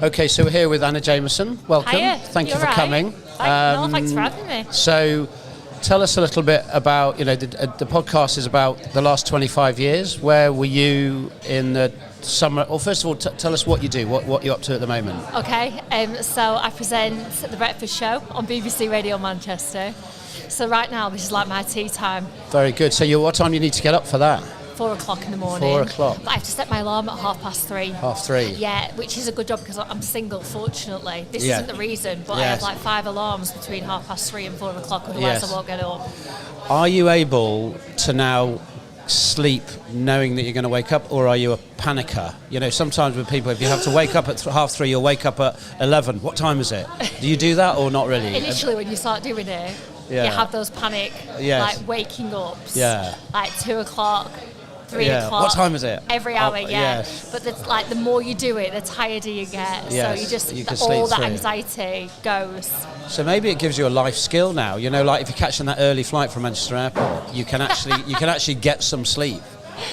Okay, so we're here with Anna Jameson. Welcome. Hiya. Thank you You're for right. coming. Thanks for having me. So, tell us a little bit about, the podcast is about the last 25 years. Where were you in the summer? Well, first of all, tell us what you do, what you're up to at the moment. Okay, so I present The Breakfast Show on BBC Radio Manchester. So right now, this is like my tea time. Very good. So, what time do you need to get up for that? 4 o'clock in the morning. 4 o'clock. But I have to set my alarm at 3:30. 3:30. Yeah, which is a good job because I'm single, fortunately. This Yeah. isn't the reason, but I Yes. have like 5 alarms between 3:30 and 4 o'clock, otherwise Yes. I won't get up. Are you able to now sleep knowing that you're going to wake up, or are you a panicker? Sometimes with people, if you have to wake up at 3:30, you'll wake up at 11. What time is it? Do you do that or not really? Initially, when you start doing it, Yeah. you have those panic, Yes. like waking ups. Yeah. Like 2 o'clock. 3 Yeah. o'clock. What time is it? Every hour, yeah. Yes. But the more you do it, the tireder you get. Yes, So you can all sleep that through. anxiety goes. So maybe it gives you a life skill now. Like if you're catching that early flight from Manchester Airport, you can actually get some sleep.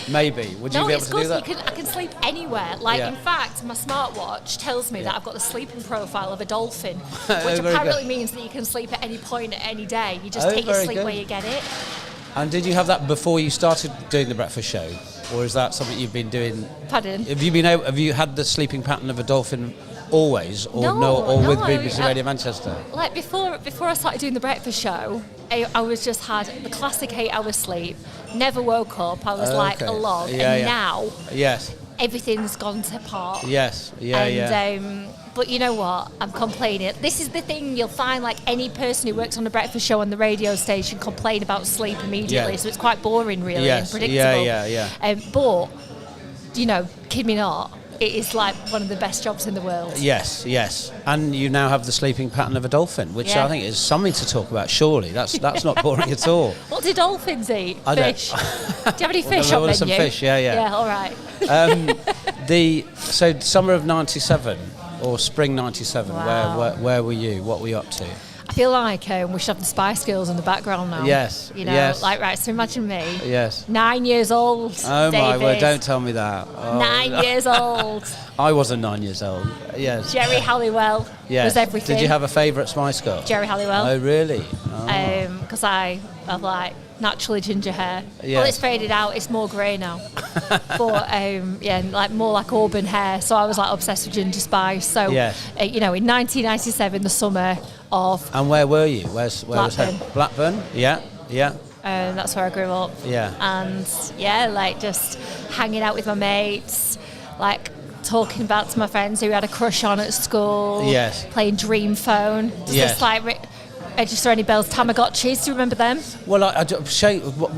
Maybe. Would you be able to do that? I can sleep anywhere. Like, Yeah. in fact, my smartwatch tells me that I've got the sleeping profile of a dolphin, Oh, which very apparently good. means that you can sleep at any point, at any day. You just Oh, take your very sleep good. where you get it. And did you have that before you started doing the breakfast show, or is that something you've been doing? Pardon? Have you had the sleeping pattern of a dolphin always, or No, with no, BBC Radio Manchester? Like before I started doing the breakfast show, I was just had the classic 8 hours sleep. Never woke up. I was like a log. Yeah, and yeah. now Yes. everything's gone to pot. Yes. Yeah. And, but you know what? I'm complaining. This is the thing you'll find. Like any person who works on the breakfast show on the radio station complain about sleep immediately. Yeah. So it's quite boring, really, Yes. and predictable. Yeah. But kid me not. It is like one of the best jobs in the world. Yes. And you now have the sleeping pattern of a dolphin, which Yeah. I think is something to talk about. Surely that's not boring at all. What do dolphins eat? I don't- Fish. Do you have any fish There on was menu? some fish, yeah. Yeah, all right. So summer of '97 or spring '97. Wow. Where were you? What were you up to? I feel like we should have the Spice Girls in the background now. Yes, yes. Right, so imagine me. Yes. 9 years old. Oh my David. word! Don't tell me that. Oh, 9 years old. I wasn't 9 years old. Yes. Jerry Halliwell Yes. was everything. Did you have a favourite Spice Girl? Jerry Halliwell. Oh really? Oh. Because I have like naturally ginger hair. Yeah. Well, it's faded out. It's more grey now. But like more like auburn hair. So I was like obsessed with Ginger Spice. So Yes. in 1997, the summer of And where were you? Where was Blackburn. home? Blackburn. Yeah. that's where I grew up. Yeah. And like just hanging out with my mates, like talking about to my friends who had a crush on at school. Yes. Playing Dream Phone. Yes. Register any bells? Tamagotchis. Do you remember them? Well,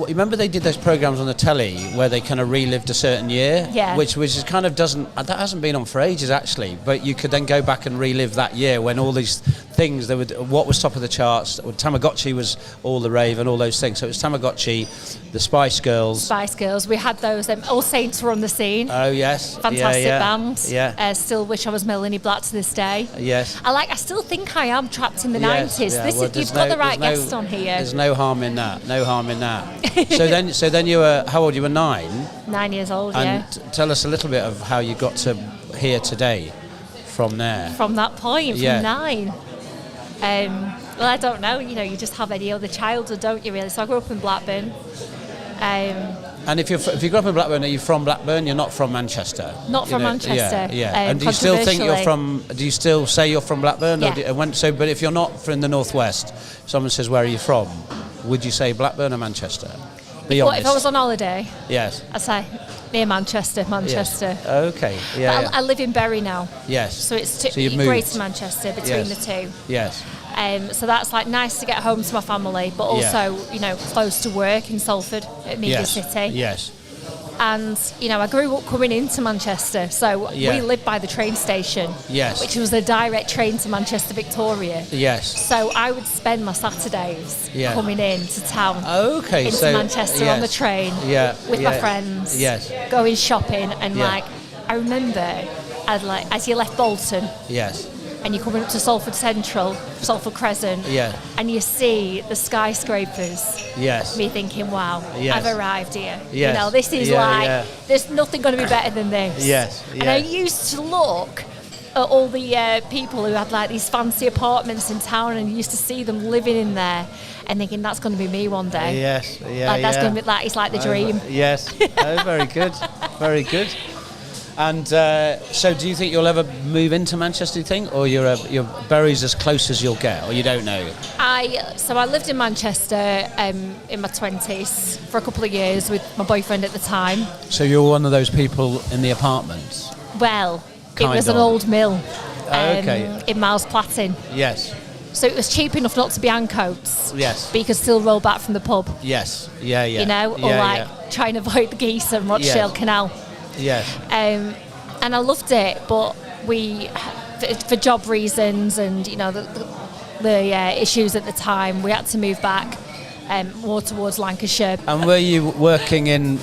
remember they did those programs on the telly where they kind of relived a certain year, Yeah. which is kind of that hasn't been on for ages actually. But you could then go back and relive that year when all these things what was top of the charts. Tamagotchi was all the rave and all those things. So it was Tamagotchi, the Spice Girls. Spice Girls. We had those. All Saints were on the scene. Oh yes, Fantastic band. Yeah. Still wish I was Melanie Black to this day. Yes. I still think I am trapped in the Yes, 90s. yeah. You've got the right guest on here. There's no harm in that. So then you were how old? You were 9. 9 years old, And yeah. tell us a little bit of how you got to here today from there. From that point, Yeah. from 9. Well, I don't know. You just have any other childhood, don't you? Really. So I grew up in Blackburn. And if you grew up in Blackburn, are you from Blackburn? You're not from Manchester. Not from Manchester. Yeah. And do you still think you're from? Do you still say you're from Blackburn? Yeah. But if you're not from the northwest, someone says, "Where are you from?" Would you say Blackburn or Manchester? Be honest. If I was on holiday, Yes. I'd say near Manchester. Yes. Okay. Yeah. But I live in Bury now. Yes. So it's So you've moved. Greater Manchester between Yes. the two. Yes. So that's like nice to get home to my family, but also close to work in Salford at Media Yes. City. Yes. And I grew up coming into Manchester, so Yeah. we lived by the train station, Yes. which was a direct train to Manchester Victoria. Yes. So I would spend my Saturdays Yeah. coming into town. Okay. Into so Manchester yes. on the train Yeah. with yeah. my friends. Yes. Going shopping and Yeah. I remember as you left Bolton Yes. and you're coming up to Salford Central, Salford Crescent, Yeah. and you see the skyscrapers. Yes. Me thinking, wow, Yes. I've arrived here. Yes. This is Yeah, yeah. there's nothing going to be better than this. Yes, And I yeah. used to look at all the people who had like these fancy apartments in town, and you used to see them living in there, and thinking that's going to be me one day. Yes, yeah, like, that's going to be like, it's like the dream. Yes, oh, very good, very good. And so, do you think you'll ever move into Manchester? Do you think, or you're Bury's as close as you'll get, or you don't know? So I lived in Manchester in my 20s for a couple of years with my boyfriend at the time. So you're one of those people in the apartments? Well, it was an old mill. Okay. In Miles Platting. Yes. So it was cheap enough not to be Ancoats. Yes. But you could still roll back from the pub. Yes. Yeah. You know, or try and avoid the geese and Rochdale Canal. Yes. And I loved it, but we, for job reasons and the issues at the time, we had to move back more towards Lancashire. And were you working in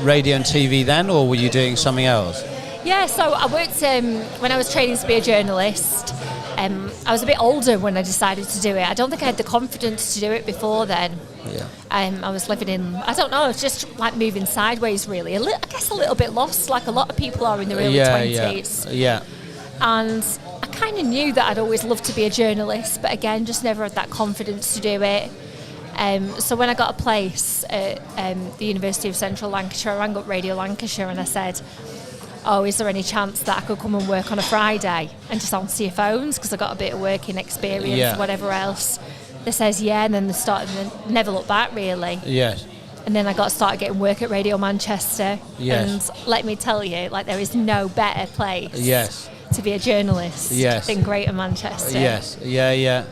radio and TV then, or were you doing something else? Yeah, so I worked when I was training to be a journalist. I was a bit older when I decided to do it. I don't think I had the confidence to do it before then. Yeah. I was living in, I don't know, it's just like moving sideways really. I guess a little bit lost, like a lot of people are in their early 20s. Yeah. And I kind of knew that I'd always loved to be a journalist, but again, just never had that confidence to do it. So when I got a place at the University of Central Lancashire, I rang up Radio Lancashire and I said, oh, is there any chance that I could come and work on a Friday and just answer your phones because I got a bit of working experience, whatever else. They says and then they never looked back really. Yes. And then I started getting work at Radio Manchester. Yes. And let me tell you, like, there is no better place to be a journalist than Greater Manchester. Yes. Yeah.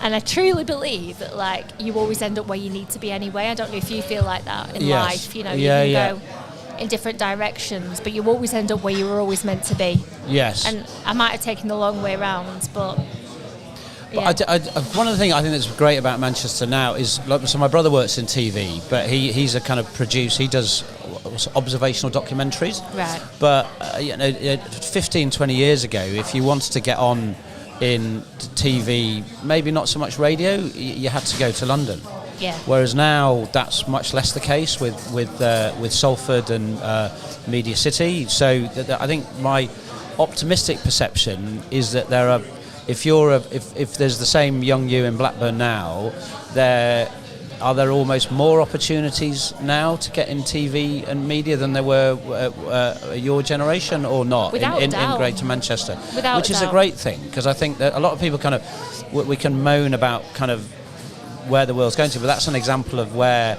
And I truly believe that, like, you always end up where you need to be anyway. I don't know if you feel like that in life. You know, you can go in different directions, but you always end up where you were always meant to be. Yes. And I might have taken the long way round, but... But one of the things I think that's great about Manchester now is, so my brother works in TV, but he's a kind of producer. He does observational documentaries. Right. But 15, 20 years ago, if you wanted to get on in TV, maybe not so much radio, you had to go to London. Yeah. Whereas now that's much less the case with Salford and Media City. So I think my optimistic perception is that there are, if there's the same young you in Blackburn now, are there almost more opportunities now to get in TV and media than there were your generation, or not, in Greater Manchester? Without which is a great thing, because I think that a lot of people kind of, we can moan about kind of where the world's going to, but that's an example of where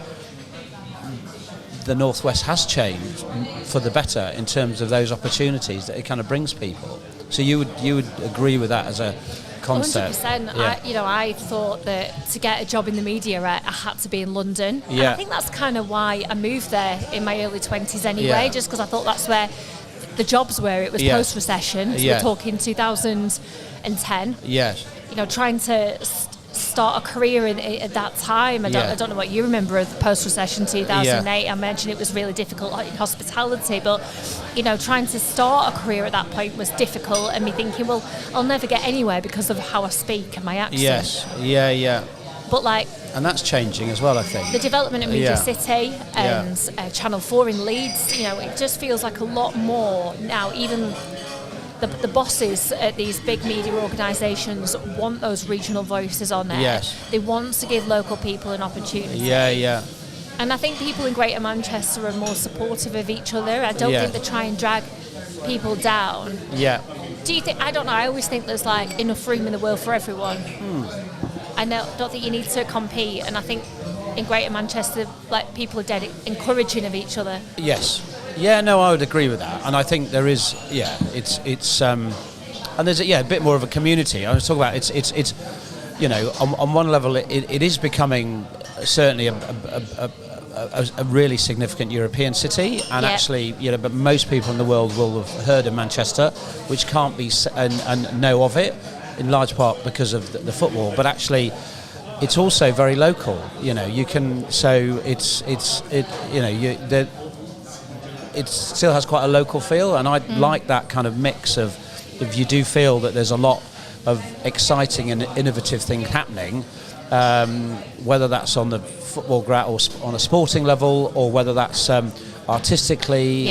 the Northwest has changed for the better in terms of those opportunities that it kind of brings people. So you would agree with that as a concept? 100%. Yeah. I thought that to get a job in the media, I had to be in London. Yeah. And I think that's kind of why I moved there in my early 20s anyway, just because I thought that's where the jobs were. It was post-recession, so we're talking 2010. Yes. Trying to start a career at that time. I don't know what you remember of the post-recession 2008. I imagine it was really difficult in hospitality, but trying to start a career at that point was difficult, and me thinking, well, I'll never get anywhere because of how I speak and my accent. Yes. Yeah. But and that's changing as well, I think. The development of Media City and Channel 4 in Leeds, it just feels like a lot more now. Even the bosses at these big media organisations want those regional voices on there. Yes. They want to give local people an opportunity. Yeah. And I think people in Greater Manchester are more supportive of each other. I don't think they try and drag people down. Yeah. Do you think? I don't know. I always think there's enough room in the world for everyone. I don't think you need to compete. And I think in Greater Manchester, people are dead encouraging of each other. Yes. Yeah, no, I would agree with that, and I think there is, it's and there's a bit more of a community. I was talking about it's on one level it is becoming certainly a really significant European city, and actually, but most people in the world will have heard of Manchester, which can't be and know of it in large part because of the football, but actually. It's also very local, you can, so it still has quite a local feel, and I'd like that kind of mix of, if you do feel that there's a lot of exciting and innovative things happening, whether that's on the football ground or on a sporting level, or whether that's artistically,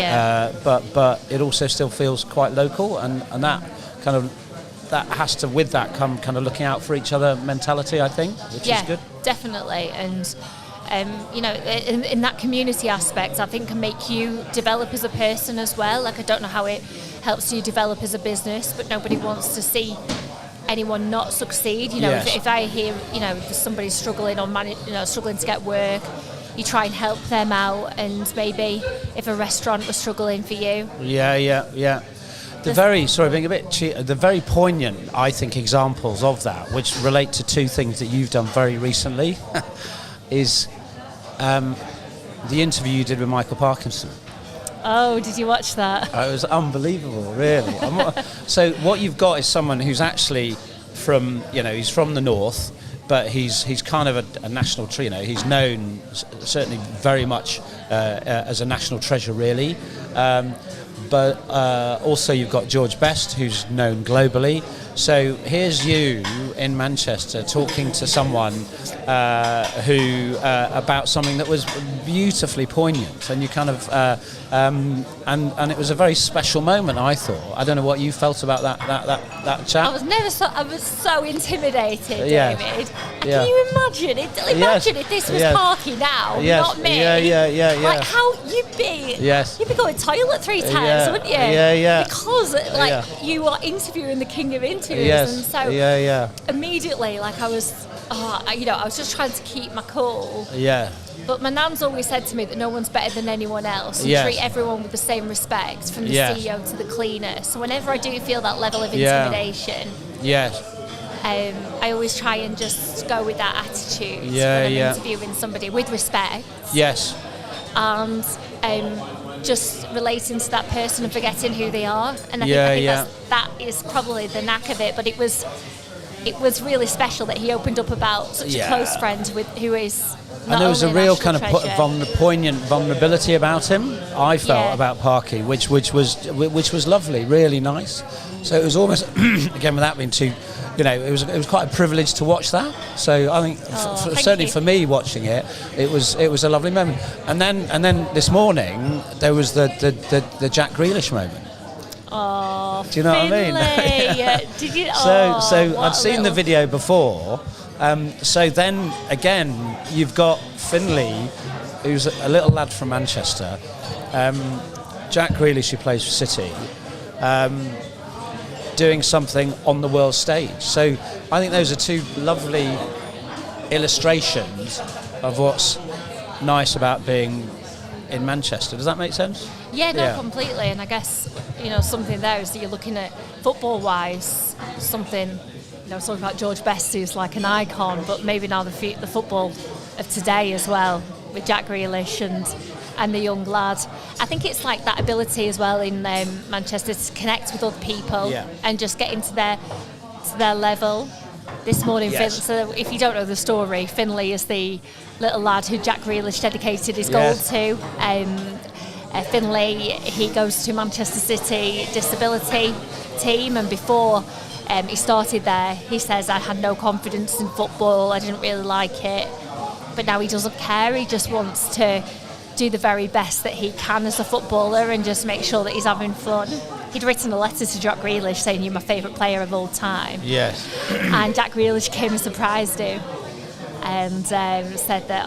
but it also still feels quite local, and that kind of that has to, with that, come kind of looking out for each other mentality, I think, which is good. Definitely. And you know, in that community aspect, I think can make you develop as a person as well. Like, I don't know how it helps you develop as a business, but nobody wants to see anyone not succeed. You know, if I hear, you know, somebody's struggling or struggling to get work, you try and help them out. And maybe if a restaurant was struggling for you, the very poignant, I think, examples of that, which relate to two things that you've done very recently, is the interview you did with Michael Parkinson. Oh, did you watch that? It was unbelievable, really. So what you've got is someone who's actually from, you know, he's from the north, but he's kind of a national, you know, he's known certainly very much as a national treasure, really. But also you've got George Best, who's known globally. So here's you in Manchester talking to someone who about something that was beautifully poignant, and you kind of and it was a very special moment, I thought. I don't know what you felt about that chat. I was so intimidated, David. Yeah. Can you imagine it? Imagine if this was Parky now, not me. Yeah. Like, how you'd be going toilet 3 times, wouldn't you? Yeah. Because you are interviewing the king of interviews, and so immediately, like, I was just trying to keep my cool. Yeah. But my nan's always said to me that no one's better than anyone else. You treat everyone with the same respect, from the CEO to the cleaner. So whenever I do feel that level of intimidation, I always try and just go with that attitude when I'm interviewing somebody, with respect. Yes. And just relating to that person and forgetting who they are. And I think that is probably the knack of it. But it was really special that he opened up about such a close friend who is. And there was a real kind of poignant vulnerability about him, I felt, about Parky, which was lovely, really nice. So it was almost, again, without being too, you know, it was quite a privilege to watch that. So I think, certainly for me watching it, it was a lovely moment. And then this morning there was the Jack Grealish moment. Oh, do you know Finlay. what I mean? Did you? So I'd seen the video before. So then again, you've got Finlay, who's a little lad from Manchester. Jack Grealish, who plays for City, doing something on the world stage. So I think those are two lovely illustrations of what's nice about being in Manchester. Does that make sense? Yeah, completely. And I guess, you know, something there is that you're looking at football-wise, something. You know, talking about George Best, who's like an icon, but maybe now the football of today as well, with Jack Grealish and the young lad. I think it's like that ability as well in Manchester to connect with other people and just get into their level. This morning, so if you don't know the story, Finlay is the little lad who Jack Grealish dedicated his goal to. Finlay, he goes to Manchester City disability team, and before he started there, he says, I had no confidence in football, I didn't really like it, but now he doesn't care, he just wants to do the very best that he can as a footballer and just make sure that he's having fun. He'd written a letter to Jack Grealish saying, you're my favourite player of all time. Yes. And Jack Grealish came and surprised him and said that,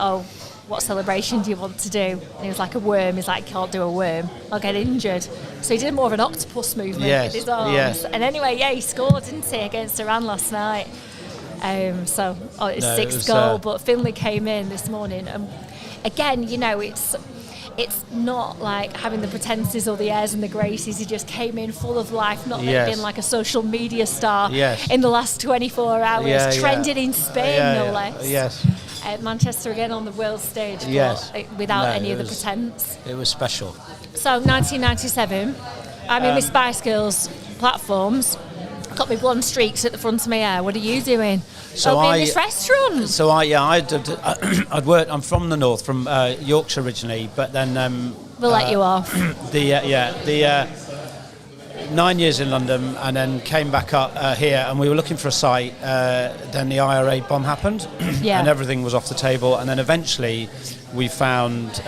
what celebration do you want to do? And he was like, a worm. He's like, can't do a worm, I'll get injured. So he did more of an octopus movement with his arms. Yes. And anyway, he scored, didn't he, against Iran last night. It's sixth goal, but Finlay came in this morning. And again, you know, it's not like having the pretences or the airs and the graces. He just came in full of life, not been like a social media star in the last 24 hours, trending in Spain, no less. Yes. Manchester again on the world stage, without any of the pretense. It was special. So 1997, I'm in my Spice Girls platforms, got my blonde streaks at the front of my hair. What are you doing? In this restaurant. So I'd worked. I'm from the north, from Yorkshire originally, but then we'll let you off. 9 years in London, and then came back up here, and we were looking for a site. Then the IRA bomb happened, and everything was off the table. And then eventually, we found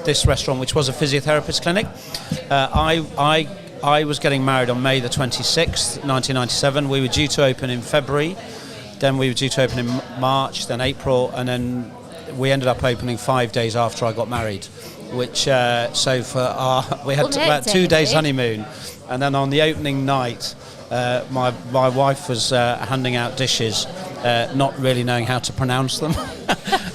this restaurant, which was a physiotherapist clinic. I was getting married on May the 26th, 1997. We were due to open in February, then we were due to open in March, then April, and then we ended up opening 5 days after I got married, which so for we had about 2 days honeymoon, and then on the opening night, my wife was handing out dishes, not really knowing how to pronounce them,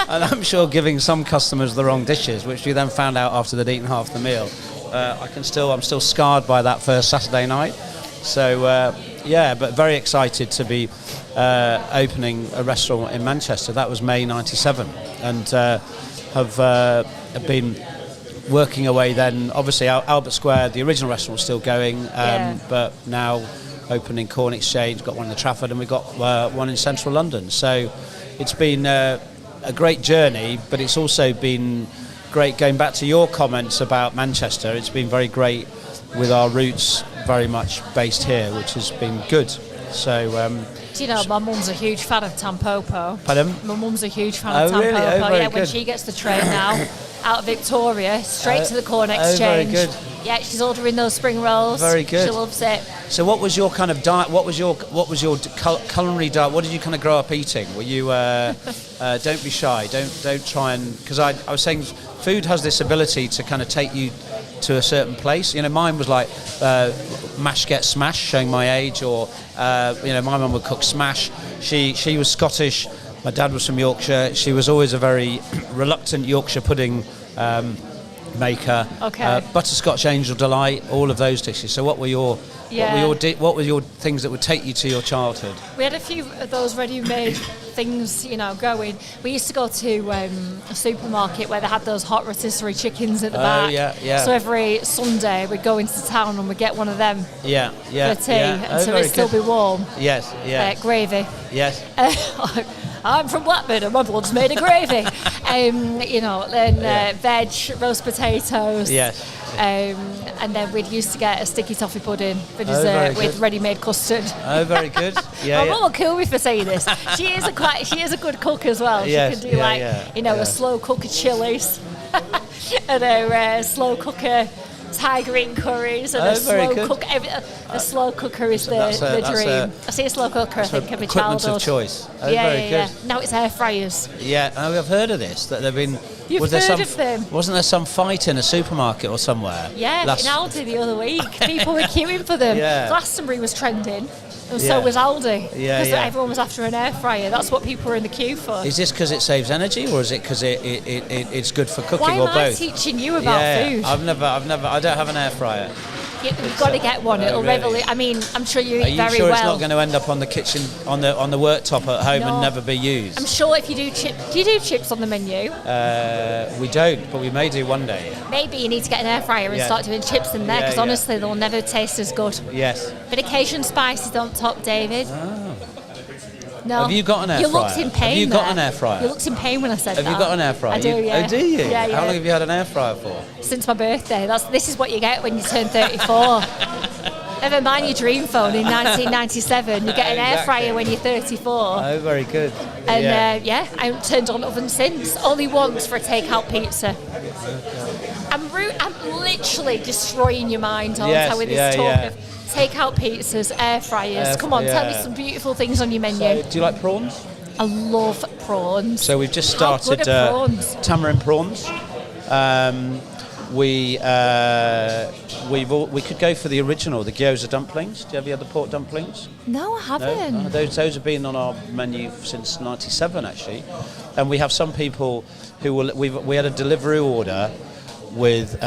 and I'm sure giving some customers the wrong dishes, which we then found out after they'd eaten half the meal. I'm still scarred by that first Saturday night. So but very excited to be opening a restaurant in Manchester. That was May '97, and have been working away then. Obviously, Albert Square, the original restaurant was still going, but now opening Corn Exchange, got one in the Trafford, and we've got one in central London. So it's been a great journey, but it's also been great going back to your comments about Manchester. It's been very great with our roots very much based here, which has been good. So do you know, my mum's a huge fan of Tampopo. Pardon? My mum's a huge fan of Tampopo. Really? Oh, very when good. she gets the train now out of Victoria straight to the Corn Exchange. Very good. Yeah, she's ordering those spring rolls. Very good. She loves it. So what was your kind of diet? What was your culinary diet? What did you kind of grow up eating? Were you don't be shy, don't try and, because I was saying food has this ability to kind of take you to a certain place. You know, mine was like mash get smash, showing my age, or my mum would cook smash. She was Scottish. My dad was from Yorkshire. She was always a very reluctant Yorkshire pudding maker. Okay. Butterscotch Angel Delight, all of those dishes. So what were your what were your things that would take you to your childhood? We had a few of those ready-made things, going. We used to go to a supermarket where they had those hot rotisserie chickens at the back. Yeah. So every Sunday we'd go into town and we'd get one of them. For tea, until it'd still be warm. Yes. Gravy. Yes. I'm from Blackburn and my blood's made of gravy. Veg, roast potatoes. Yes. And then we'd used to get a sticky toffee pudding for dessert with ready-made custard. Oh, very good. My mum will kill me for saying this. She is a good cook as well. Yes, she can do a slow cooker chilies and a slow cooker Thai green curries and a slow cooker is the dream. I see a slow cooker, I think of my childhood. Equipment of choice. Very good. Now it's air fryers. Yeah, I've heard of this. That they've been. You've heard of them? Wasn't there some fight in a supermarket or somewhere? Yeah, in Aldi the other week. People were queuing for them. Yeah. Glastonbury was trending. And so was Aldi, because everyone was after an air fryer. That's what people were in the queue for. Is this because it saves energy, or is it because it's good for cooking, or both? Why am I teaching you about food? I don't have an air fryer. You've got to get one. It'll really? I mean, I'm sure you eat very well. Are you sure it's not going to end up on the kitchen, on the worktop at home and never be used? I'm sure if you do do you do chips on the menu? We don't, but we may do one day. Maybe you need to get an air fryer and start doing chips in there, because honestly, they'll never taste as good. Yes. Bit of Cajun spices on top, David. Oh. No. Have you got an air fryer? You looked in pain. Have you got an air fryer? You looked in pain when I said that. Have you got an air fryer? I do, yeah. Oh, do you? Yeah. How long have you had an air fryer for? Since my birthday. This is what you get when you turn 34. Never mind your dream phone in 1997. You get an air fryer when you're 34. Oh, very good. And I haven't turned on oven since. Only once for a takeout pizza. I'm literally destroying your mind, aren't I, with this talk of takeout pizzas, air fryers. Come on, tell me some beautiful things on your menu. So, do you like prawns? I love prawns. So we've just started How good are prawns? Tamarind prawns. We could go for the original, the gyoza dumplings. Do you ever had the pork dumplings? No, I haven't. No? Those have been on our menu since '97 actually, and we have some people who we had a Deliveroo order with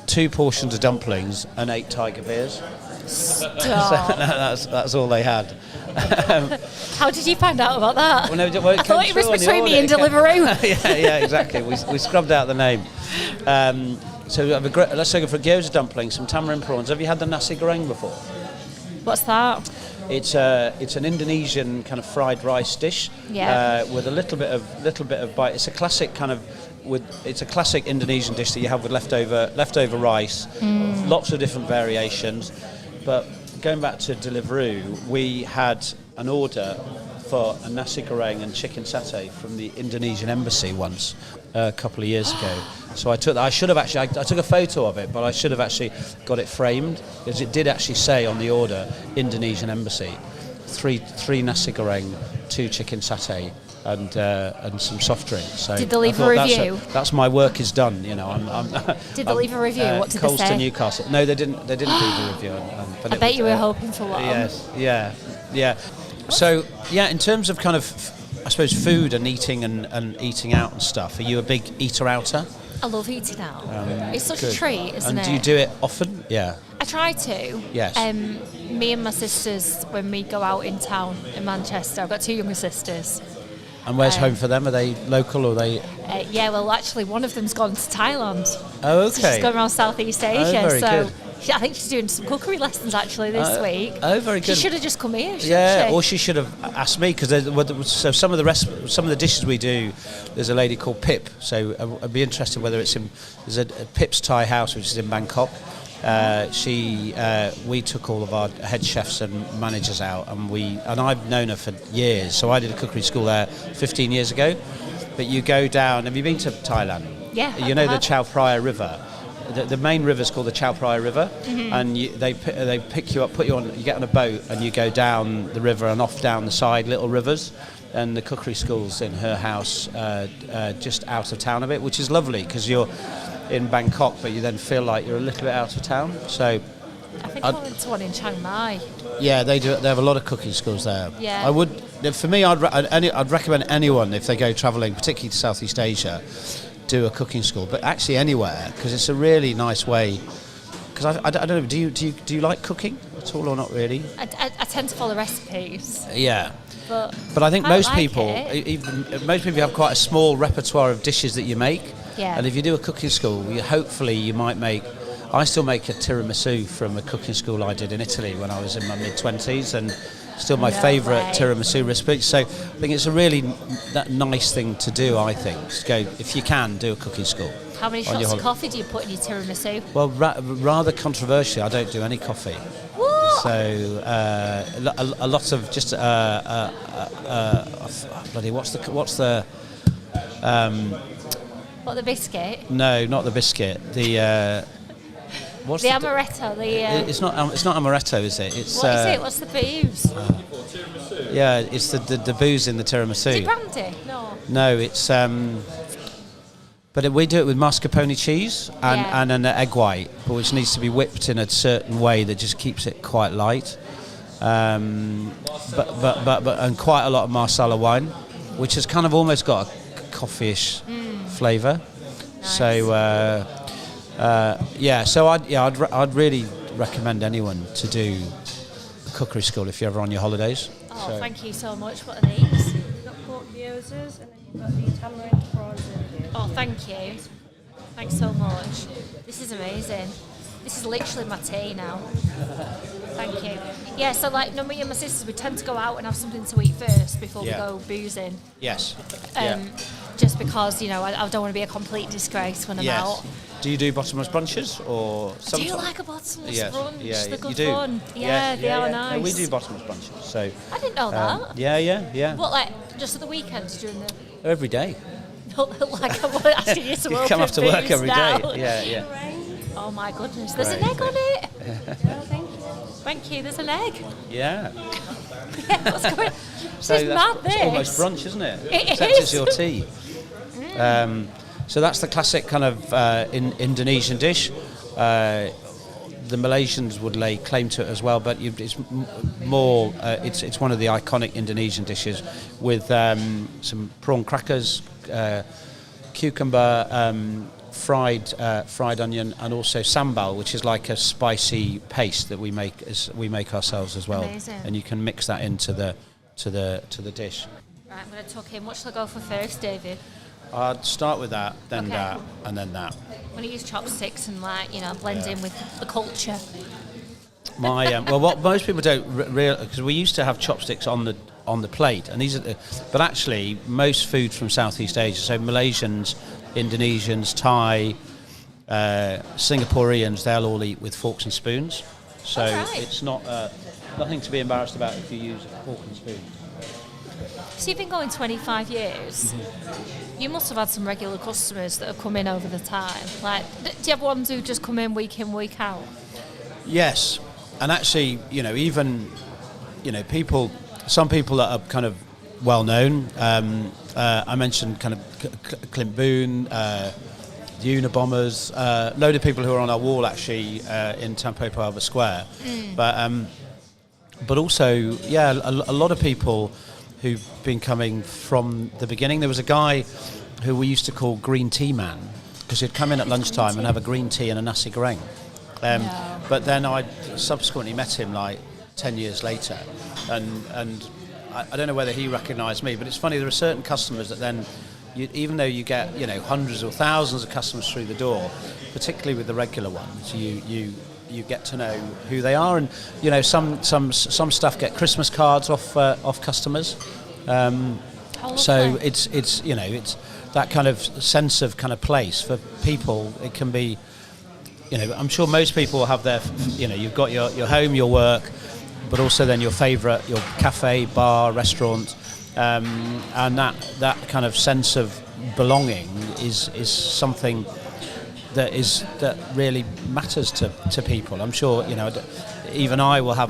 2 portions of dumplings and 8 tiger beers. Stop. So that's all they had. How did you find out about that? Well, I thought it was between me and Deliveroo. yeah, exactly. We scrubbed out the name. So let's go for gyoza dumplings, some tamarind prawns. Have you had the nasi goreng before? What's that? It's an Indonesian kind of fried rice dish with a little bit of bite. It's a classic kind of it's a classic Indonesian dish that you have with leftover rice, lots of different variations. But going back to Deliveroo, we had an order for a nasi goreng and chicken satay from the Indonesian embassy once, a couple of years ago. So I took that. I should have actually. I took a photo of it, but I should have actually got it framed, because it did actually say on the order Indonesian embassy. Three nasi goreng, 2 chicken satay, and some soft drinks. So did they leave a review? That's my work is done. You know, Did they leave a review? What did Coles they say? to Newcastle. No, they didn't. They didn't leave a review. I bet you were hoping for one. Yes. Yeah. So yeah, in terms of kind of, I suppose, food and eating and eating out and stuff. Are you a big eater-outer? I love eating out. It's such a treat, isn't it? And do you do it often? Yeah. I try to. Yes. Me and my sisters, when we go out in town in Manchester, I've got 2 younger sisters. And where's home for them? Are they local or are they? Yeah, well, actually, one of them's gone to Thailand. Oh, okay. So she's going around Southeast Asia. Oh, very good. I think she's doing some cookery lessons actually this week. Oh, very good. She should have just come here. Yeah, she? or she should have asked me, because so some of the dishes we do, there's a lady called Pip. So I'd be interested whether there's a Pip's Thai house, which is in Bangkok. We took all of our head chefs and managers out, and I've known her for years. So I did a cookery school there 15 years ago. But you go down. Have you been to Thailand? Yeah. You know the Chao Phraya River. The main river is called the Chao Phraya River, and they pick you up, put you on. You get on a boat and you go down the river and off down the side, little rivers. And the cookery school's in her house, just out of town a bit, which is lovely because you're in Bangkok, but you then feel like you're a little bit out of town. So I think I went to one in Chiang Mai. Yeah, they do. They have a lot of cooking schools there. Yeah. I would, for me, I'd recommend anyone, if they go travelling, particularly to Southeast Asia, do a cooking school, but actually anywhere, because it's a really nice way. Because I don't know, do you like cooking at all or not really? I tend to follow recipes. Yeah. But I think most like people, most people have quite a small repertoire of dishes that you make. Yeah. And if you do a cooking school, hopefully you might make. I still make a tiramisu from a cooking school I did in Italy when I was in my mid-20s, and still my favourite tiramisu recipe. So I think it's a really nice thing to do, I think. Just go, if you can, do a cooking school. How many shots of coffee do you put in your tiramisu? Well, rather controversially, I don't do any coffee. What? So a lot of just bloody what's the What, the biscuit? No, not the biscuit. The what's the amaretto. It's not amaretto, is it? It's what is it? What's the booze? Yeah, it's the booze in the tiramisu. Is it brandy? No. No, it's but we do it with mascarpone cheese and an egg white, but which needs to be whipped in a certain way that just keeps it quite light. But and quite a lot of Marsala wine, which has kind of almost got a coffee-ish flavour. Nice. So so I'd really recommend anyone to do a cookery school if you're ever on your holidays. Oh, so. Thank you so much. What are these? You've got pork gyozas and then you've got the tamarind prawns in here. Oh, thank you. Thanks so much. This is amazing. This is literally my tea now. Thank you. Yeah, so like me and my sisters, we tend to go out and have something to eat first before we go boozing. Yes. Just because, I don't want to be a complete disgrace when I'm out. Do you do bottomless brunches or something? Do you like a bottomless brunch? Yeah, They're good you do. fun. Yeah, they are nice. No, we do bottomless brunches. So I didn't know that. Yeah. What, like just at the weekends during the? Every day. Like I'm asking you to You come after work every now. day. Yeah. Oh my goodness, there's an egg on it. Thank you. Thank you. There's an egg. Yeah. What's going on? So It's mad, it's this. almost brunch, isn't it? It Except is. it's your tea. So that's the classic kind of Indonesian dish. The Malaysians would lay claim to it as well, but it's more. It's one of the iconic Indonesian dishes with some prawn crackers, cucumber, fried onion, and also sambal, which is like a spicy paste that we make ourselves as well. Amazing. And you can mix that into the dish. Right, I'm going to tuck in. What shall I go for first, David? I'd start with that, then Okay. that, and then that. I'm going to use chopsticks and blend in with the culture. What most people don't realize, because we used to have chopsticks on the plate, and these are but actually most food from Southeast Asia, so Malaysians, Indonesians, Thai, Singaporeans, they'll all eat with forks and spoons. So Right. it's not nothing to be embarrassed about if you use a fork and spoon. So you've been going 25 years. You must have had some regular customers that have come in over the time. Like, do you have ones who just come in, week out? Yes, and actually, even, some people that are kind of well known. I mentioned kind of Clint Boone, the Unabombers, a load of people who are on our wall actually in Tampopo Albert Square. But also, a lot of people who've been coming from the beginning. There was a guy who we used to call Green Tea Man, because he'd come in at lunchtime and have a green tea and a nasi goreng. But then I subsequently met him like 10 years later, and I don't know whether he recognised me, but it's funny, there are certain customers that then, even though you get hundreds or thousands of customers through the door, particularly with the regular ones, you get to know who they are, and some stuff get Christmas cards off customers. So it's that kind of sense of kind of place for people. It can be, I'm sure most people have their, you've got your home, your work, but also then your favourite, your cafe, bar, restaurant, and that kind of sense of belonging is something that really matters to people. I'm sure, even I will have,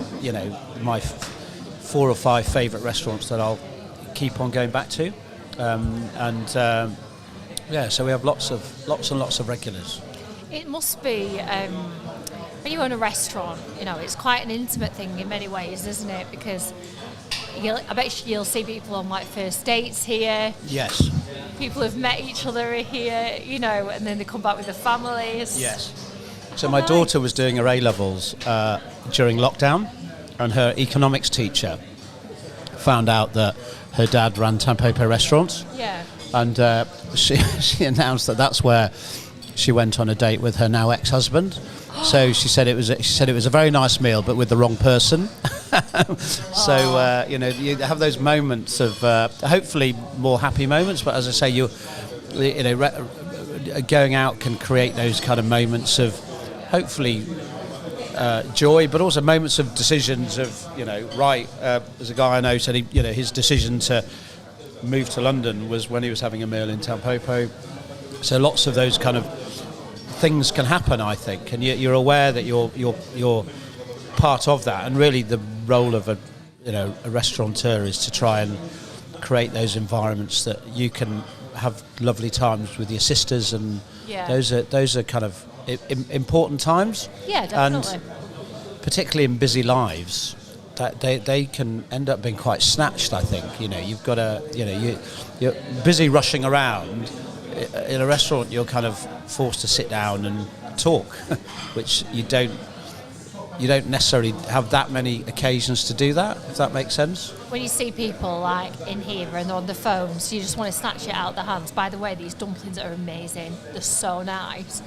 my 4 or 5 favourite restaurants that I'll keep on going back to, so we have lots and lots of regulars. It must be, when you own a restaurant, it's quite an intimate thing in many ways, isn't it? Because I bet you'll see people on like first dates here. Yes. People have met each other here, and then they come back with their families. Yes. So my daughter was doing her A-levels during lockdown, and her economics teacher found out that her dad ran Tampopo restaurants. Yeah. And she announced that that's where she went on a date with her now ex-husband. So she said it was a very nice meal, but with the wrong person. So you have those moments of hopefully more happy moments. But as I say, going out can create those kind of moments of hopefully joy, but also moments of decisions of there's a guy I know said his decision to move to London was when he was having a meal in Tampopo. So lots of those kind of things can happen, I think, and you're aware that you're part of that. And really, the role of a restaurateur is to try and create those environments that you can have lovely times with your sisters, and those are kind of important times. Yeah, definitely. And particularly in busy lives, that they can end up being quite snatched. I think you've got to you're busy rushing around. In a restaurant, you're kind of forced to sit down and talk, which you don't necessarily have that many occasions to do that, if that makes sense. When you see people like in here and they're on the phones, you just want to snatch it out of their hands. By the way, these dumplings are amazing. They're so nice.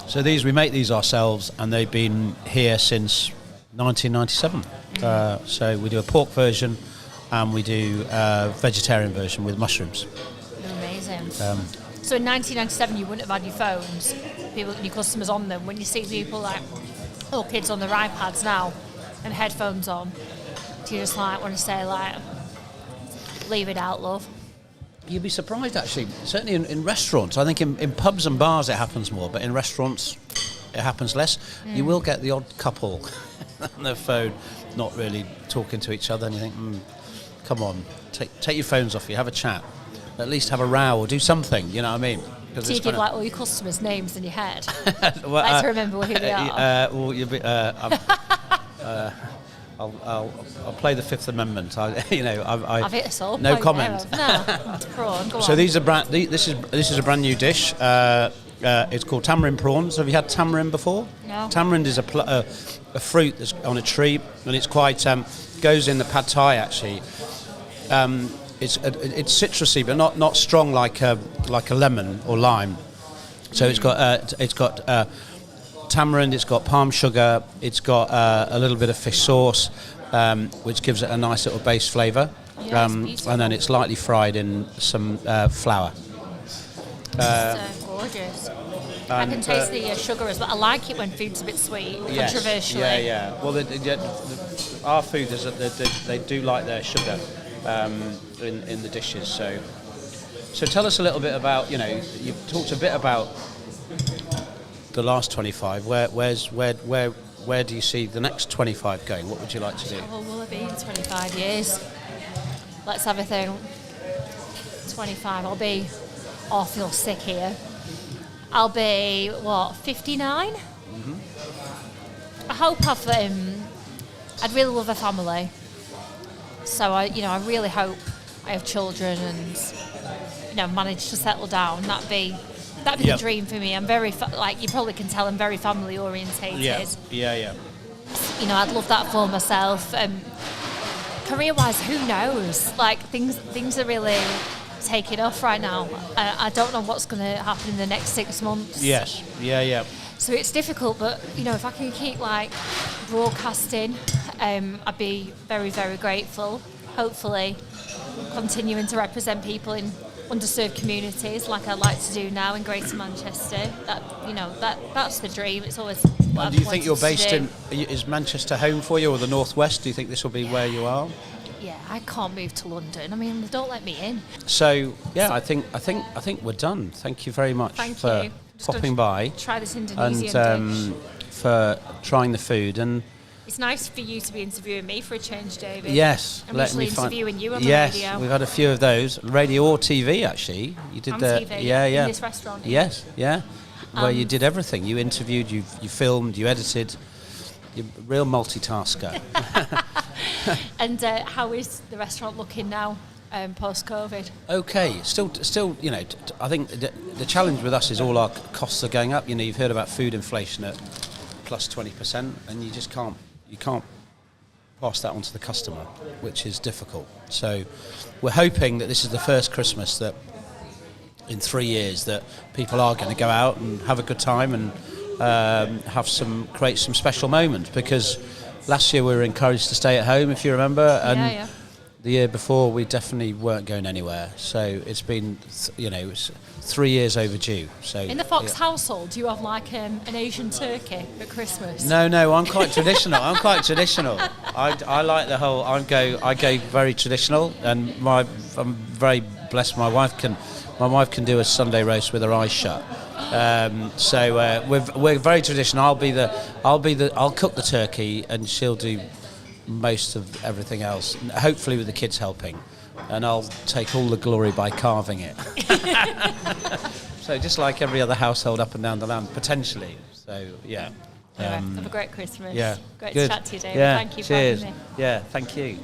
So we make these ourselves, and they've been here since 1997. So we do a pork version, and we do a vegetarian version with mushrooms. They're amazing. So in 1997, you wouldn't have had your phones, your customers on them. When you see people like little kids on their iPads now and headphones on, do you just want to say leave it out, love? You'd be surprised, actually. Certainly in restaurants. I think in pubs and bars it happens more, but in restaurants it happens less. You will get the odd couple on their phone not really talking to each other, and you think, come on, take your phones off you, have a chat. At least have a row or do something, you know what I mean? Do you give all your customers names in your head? To remember who they are. I'll play the Fifth Amendment. I've hit us all. No comment. No. Go on. So these are this is a brand new dish. It's called tamarind prawns. Have you had tamarind before? No. Tamarind is a fruit that's on a tree, and it's quite goes in the pad thai actually. It's citrusy, but not strong like a lemon or lime. So it's got tamarind, it's got palm sugar, it's got a little bit of fish sauce, which gives it a nice little base flavour, and then it's lightly fried in some flour. Gorgeous. I can taste the sugar as well. I like it when food's a bit sweet, controversially. Yeah. Well, our food is they do like their sugar. in the dishes. So tell us a little bit about, you've talked a bit about the last 25. Where do you see the next 25 going? What would you like to do? Well, will it be 25 years? Let's have a think. 25, I feel sick here. I'll be, 59? Mm-hmm. I hope I'd really love a family. So I really hope I have children and, manage to settle down. That'd be the dream for me. I'm very, you probably can tell, I'm very family orientated. Yeah. I'd love that for myself. Career-wise, who knows? Like, things are really taking off right now. I don't know what's going to happen in the next 6 months. Yes. Yeah. So it's difficult, but if I can keep broadcasting, I'd be very, very grateful. Hopefully, continuing to represent people in underserved communities like I'd like to do now in Greater Manchester. That's the dream. It's always. What Do you think you're based in? Is Manchester home for you, or the Northwest? Do you think this will be where you are? Yeah, I can't move to London. I mean, they don't let me in. So I think we're done. Thank you very much for popping by. Try this Indonesian dish. For trying the food, and it's nice for you to be interviewing me for a change, David. Yes, I'm usually interviewing you on the radio. Yes, we've had a few of those, radio or TV actually. You did TV, in this restaurant. Yes, yeah. Where you did everything. You interviewed, you filmed, you edited. You're a real multitasker. And how is the restaurant looking now, post-COVID? Okay, still, I think the challenge with us is all our costs are going up. You've heard about food inflation at plus 20%, and you can't pass that on to the customer, which is difficult. So we're hoping that this is the first Christmas that in 3 years that people are going to go out and have a good time and create some special moments, because last year we were encouraged to stay at home, if you remember, and the year before we definitely weren't going anywhere. So it's been, it's 3 years overdue. So in the Fox household, do you have an Asian turkey at Christmas? No, I'm quite traditional. I like the whole. I go very traditional, and I'm very blessed. My wife can do a Sunday roast with her eyes shut. So we're very traditional. I'll cook the turkey, and she'll do most of everything else, hopefully with the kids helping, and I'll take all the glory by carving it. So just like every other household up and down the land, potentially. So have a great Christmas. Yeah, great good. to chat to you, David. Yeah, thank you cheers. for having me. Yeah, thank you.